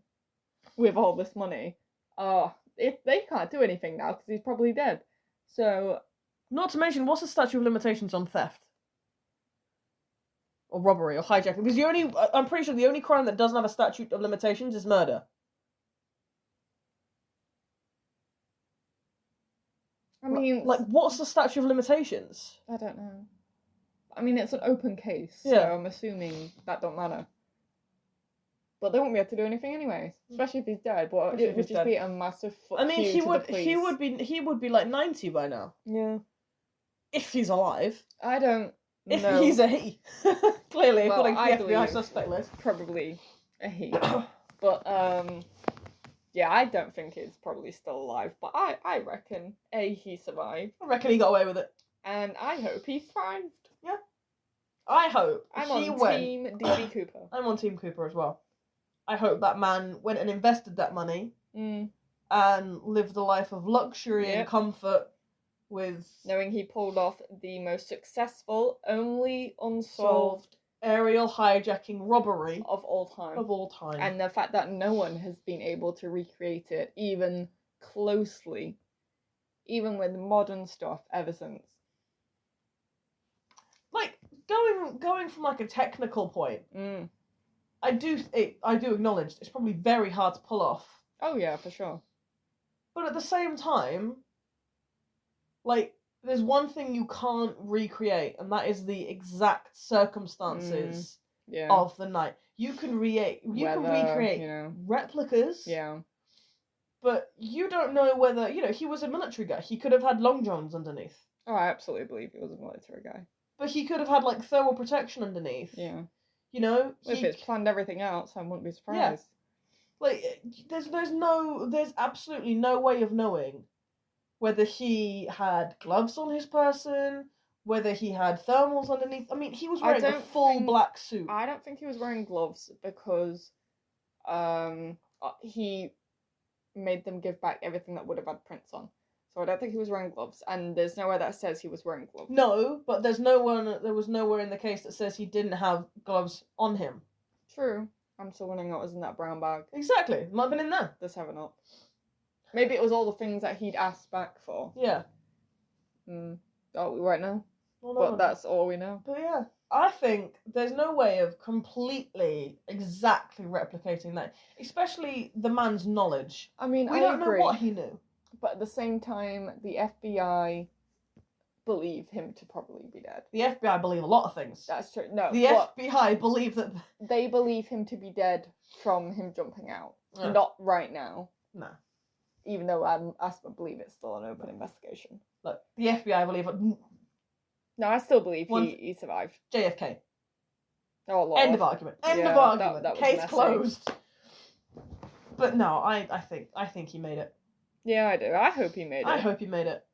with all this money, they can't do anything now, because he's probably dead. So... Not to mention, what's the statute of limitations on theft? Or robbery, or hijacking. Because I'm pretty sure the only crime that doesn't have a statute of limitations is murder. I mean... Like, what's the statute of limitations? I don't know. I mean, it's an open case, so I'm assuming that don't matter. But they won't be able to do anything anyways, especially if he's dead. But it would just be a massive fuck you to the police. he would be like 90 by now. Yeah. If he's alive. I don't If know. he's a he. Clearly, well, according to the FBI suspect list. Probably a he. But, yeah, I don't think he's probably still alive. But I reckon, he survived. I reckon he got away with it. And I hope he thrived. Yeah. I hope I'm on Team DB Cooper. I'm on Team Cooper as well. I hope that man went and invested that money and lived a life of luxury and comfort with... Knowing he pulled off the most successful, only unsolved... aerial hijacking robbery of all time. Of all time. And the fact that no one has been able to recreate it even closely, even with modern stuff, ever since. Like, going from like a technical point... I do acknowledge it's probably very hard to pull off. Oh yeah, for sure. But at the same time, like, there's one thing you can't recreate, and that is the exact circumstances of the night. You can recreate replicas. Yeah. But you don't know whether, he was a military guy. He could have had long johns underneath. Oh, I absolutely believe he was a military guy. But he could have had, like, thermal protection underneath. Yeah. If it's planned everything out, so I wouldn't be surprised. Yeah. Like, there's absolutely no way of knowing whether he had gloves on his person, whether he had thermals underneath. I mean, he was wearing a full black suit. I don't think he was wearing gloves because he made them give back everything that would have had prints on. So I don't think he was wearing gloves, and there's nowhere that says he was wearing gloves. No, but there was nowhere in the case that says he didn't have gloves on him. True. I'm still wondering what was in that brown bag. Exactly. Might have been in there. Let's have a look. Maybe it was all the things that he'd asked back for. Yeah. Oh, we won't know. Well, but that's all we know. But yeah, I think there's no way of completely, exactly replicating that. Especially the man's knowledge. I mean, we don't know what he knew. But at the same time, the FBI believe him to probably be dead. The FBI believe a lot of things. That's true. No. The FBI believe that... They believe him to be dead from him jumping out. Yeah. Not right now. No. Even though I believe it's still an open investigation. Look, the FBI believe it... No, I still believe he survived. JFK. Oh, Lord. End of argument. End of argument. That Case closed. But no, I think he made it. Yeah, I do. I hope he made it. I hope he made it.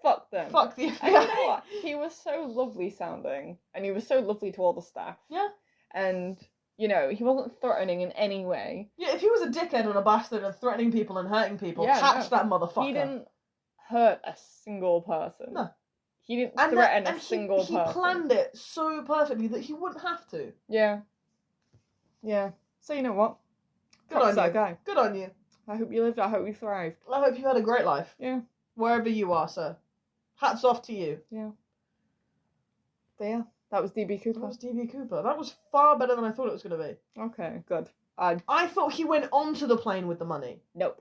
Fuck them. Fuck the FBI. And you know what? He was so lovely sounding, and he was so lovely to all the staff. Yeah. And You know, he wasn't threatening in any way. Yeah, if he was a dickhead and a bastard and threatening people and hurting people, catch that motherfucker. He didn't hurt a single person. No. He didn't threaten a single person. He planned it so perfectly that he wouldn't have to. Yeah. Yeah. So you know what? Good on you. That guy. Good on you. I hope you lived. I hope you thrived. I hope you had a great life. Yeah. Wherever you are, sir. Hats off to you. Yeah. But yeah, that was DB Cooper. That was DB Cooper. That was far better than I thought it was going to be. Okay, good. I thought he went onto the plane with the money. Nope.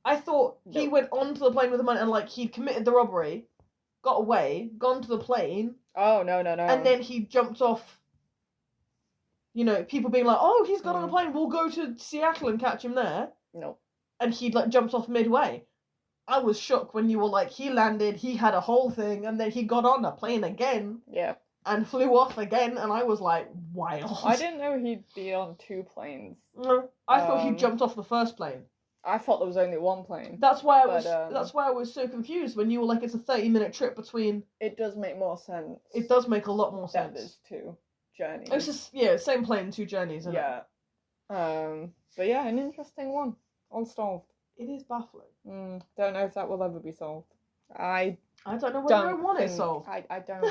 I thought he went onto the plane with the money and, like, he'd committed the robbery, got away, gone to the plane. Oh, no. And then he jumped off. You know, people being like, oh, he's got on the plane, we'll go to Seattle and catch him there. No. And he'd, like, jumped off midway. I was shocked when you were like, he landed, he had a whole thing, and then he got on a plane again. Yeah. And flew off again, and I was like, wild. I didn't know he'd be on 2 planes. No, I thought he jumped off the first plane. I thought there was only 1 plane. That's why I was so confused when you were like, it's a 30-minute trip between. It does make more sense. It does make a lot more sense. There's 2 journeys. It's just same plane, 2 journeys, isn't it? But yeah, an interesting one. Unsolved. It is baffling. Don't know if that will ever be solved. I don't know whether I want it solved. I don't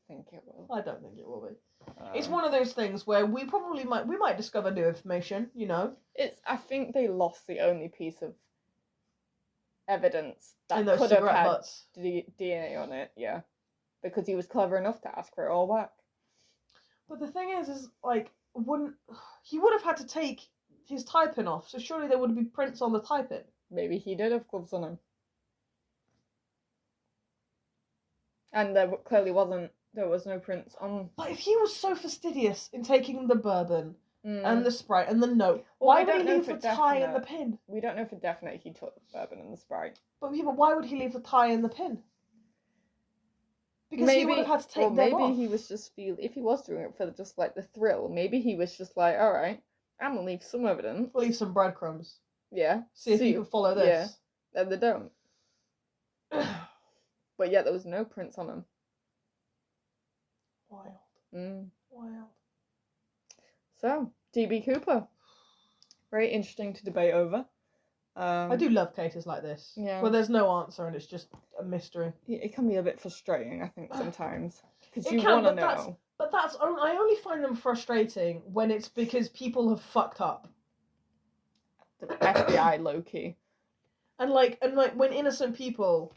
think it will. I don't think it will be. It's one of those things where we might discover new information, you know. I think they lost the only piece of evidence that and those could have had butts. DNA on it, yeah. Because he was clever enough to ask for it all back. But the thing is like, he would have had to take his tie-pin off, so surely there would be prints on the tie-pin. Maybe he did have gloves on him. And there clearly there was no prints on. But if he was so fastidious in taking the bourbon and the Sprite and the note, why would he leave the tie and the pin? We don't know for definite he took the bourbon and the Sprite. But why would he leave the tie and the pin? Because he would have had to take them off. Maybe he was just if he was doing it for just like the thrill, maybe he was just like, all right, I'm gonna leave some evidence. Leave some breadcrumbs. Yeah. See if you can follow this. Yeah. And they don't. But yeah, there was no prints on him. Wild. Wild. So, DB Cooper. Very interesting to debate over. I do love cases like this. Yeah. Where there's no answer and it's just a mystery. It can be a bit frustrating, I think, sometimes. Because you want to know. I only find them frustrating when it's because people have fucked up. The FBI low-key. And when innocent people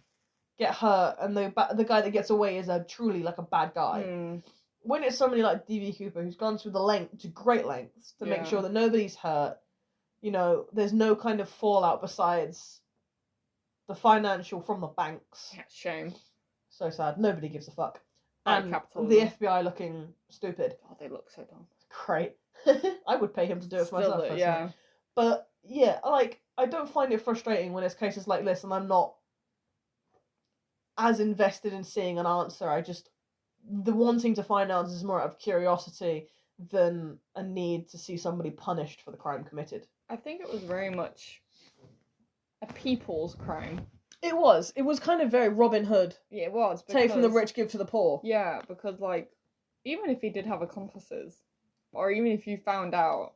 get hurt and the guy that gets away is truly like a bad guy. When it's somebody like DB Cooper who's gone through great lengths to make sure that nobody's hurt, you know, there's no kind of fallout besides the financial from the banks. Yeah, shame. So sad. Nobody gives a fuck. And the FBI looking stupid. Oh, they look so dumb. Great. I would pay him to do it for myself. Yeah. But yeah, I don't find it frustrating when it's cases like this and I'm not as invested in seeing an answer. The wanting to find answers is more out of curiosity than a need to see somebody punished for the crime committed. I think it was very much a people's crime. It was. It was kind of very Robin Hood. Yeah, it was. Take from the rich, give to the poor. Yeah, because, like, even if he did have accomplices, or even if you found out,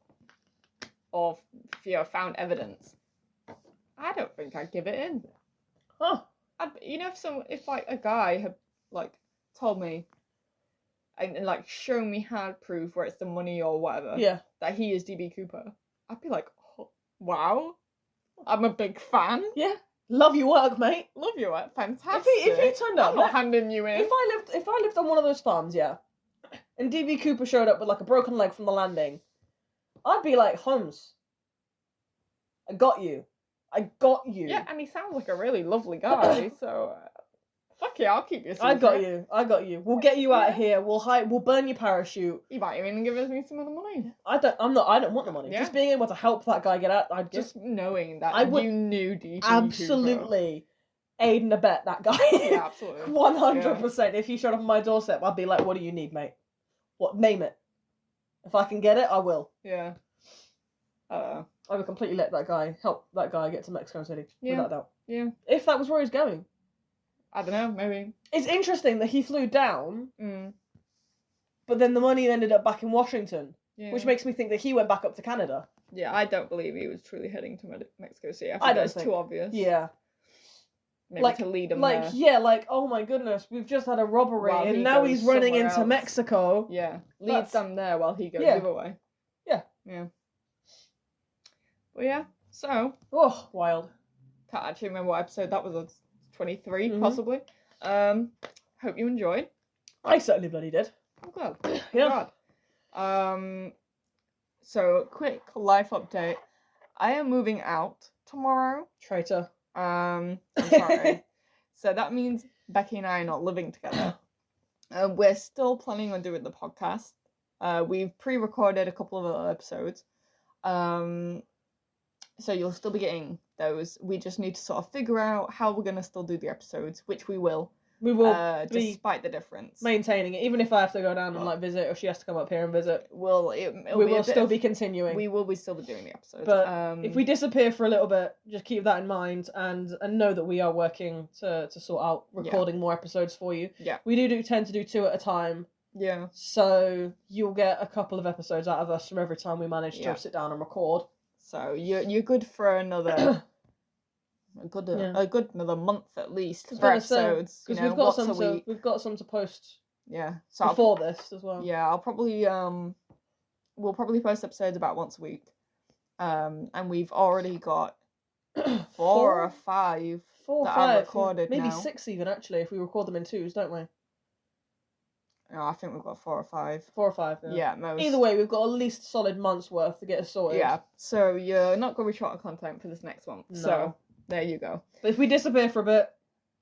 or, found evidence, I don't think I'd give it in. Huh. If a guy had, like, told me, and like, shown me hard proof where it's the money or whatever, that he is DB Cooper, I'd be like, oh, wow, I'm a big fan. Yeah. Love your work, mate. Love your work. Fantastic. If he turned up, I'm not handing you in. If I lived on one of those farms, and DB Cooper showed up with like a broken leg from the landing, I'd be like, Holmes, I got you. Yeah, and he sounds like a really lovely guy, so fuck yeah, I'll keep you. I got you. We'll get you out of here. We'll burn your parachute. You might even give me some of the money. I don't want the money. Yeah. Just being able to help that guy get out. Just knowing that you knew DB absolutely Cooper. aid and abet that guy. Yeah, absolutely. 100%. Yeah. If he showed up on my doorstep, I'd be like, what do you need, mate? What? Name it. If I can get it, I will. Yeah. I would completely help that guy get to Mexico City. Without doubt. Yeah. If that was where he's going. I don't know, maybe. It's interesting that he flew down, but then the money ended up back in Washington. which makes me think that he went back up to Canada. Yeah, I don't believe he was truly heading to Mexico City. I think I don't that's think. too obvious. Yeah. Maybe to lead him there. Yeah, like, oh my goodness, we've just had a robbery, While and he now goes he's running somewhere into else. Mexico. Yeah, leads them there while he goes the other way. Yeah. Yeah. But yeah, so. Oh, wild. Can't actually remember what episode that was. 23, possibly. Hope you enjoyed. I certainly bloody did. Oh, good. Yeah. So, quick life update. I am moving out tomorrow. Traitor. I'm sorry. So that means Becky and I are not living together. We're still planning on doing the podcast. We've pre-recorded a couple of other episodes. So you'll still be getting those. We just need to sort of figure out how we're going to still do the episodes, which we will. We will be despite the difference. Maintaining it, even if I have to go down and visit, or she has to come up here and visit. We will still be continuing. We will be still be doing the episodes. But if we disappear for a little bit, just keep that in mind and know that we are working to sort out recording more episodes for you. Yeah. We do tend to do 2 at a time. Yeah. So you'll get a couple of episodes out of us from every time we manage to sit down and record. So you're good for another. A good another month at least for episodes. Because we've got some to post. Yeah. So before this as well. Yeah, I'll probably we'll probably post episodes about once a week. And we've already got 4 or 5 I've recorded maybe now. 6 even actually if we record them in 2s, don't we? No, I think we've got 4 or 5. 4 or 5. Yeah, most. Either way, we've got at least a solid month's worth to get us sorted. Yeah. So you're not going to be short on content for this next one. No. So there you go. But if we disappear for a bit,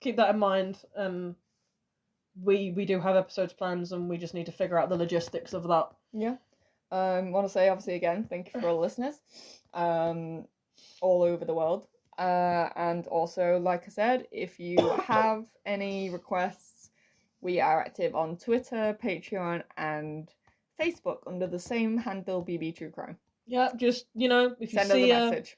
keep that in mind. We do have episodes plans, and we just need to figure out the logistics of that. Yeah. Want to say obviously again, thank you for all the listeners, all over the world. And also, like I said, if you have any requests, we are active on Twitter, Patreon, and Facebook under the same handle, BB True Crime. Yeah, just if you send see us a message.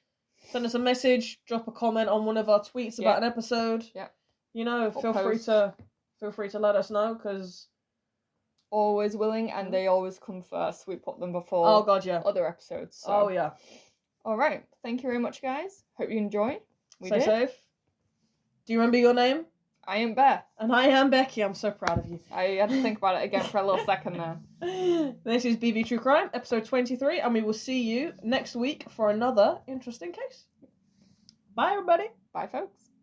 Send us a message, drop a comment on one of our tweets about an episode. Yeah. Feel free to let us know, because always willing, and they always come first. We put them before other episodes. So. Oh yeah. All right. Thank you very much, guys. Hope you enjoyed. Stay safe. Do you remember your name? I am Beth. And I am Becky. I'm so proud of you. I had to think about it again for a little second there. This is BB True Crime, episode 23, and we will see you next week for another interesting case. Bye, everybody. Bye, folks.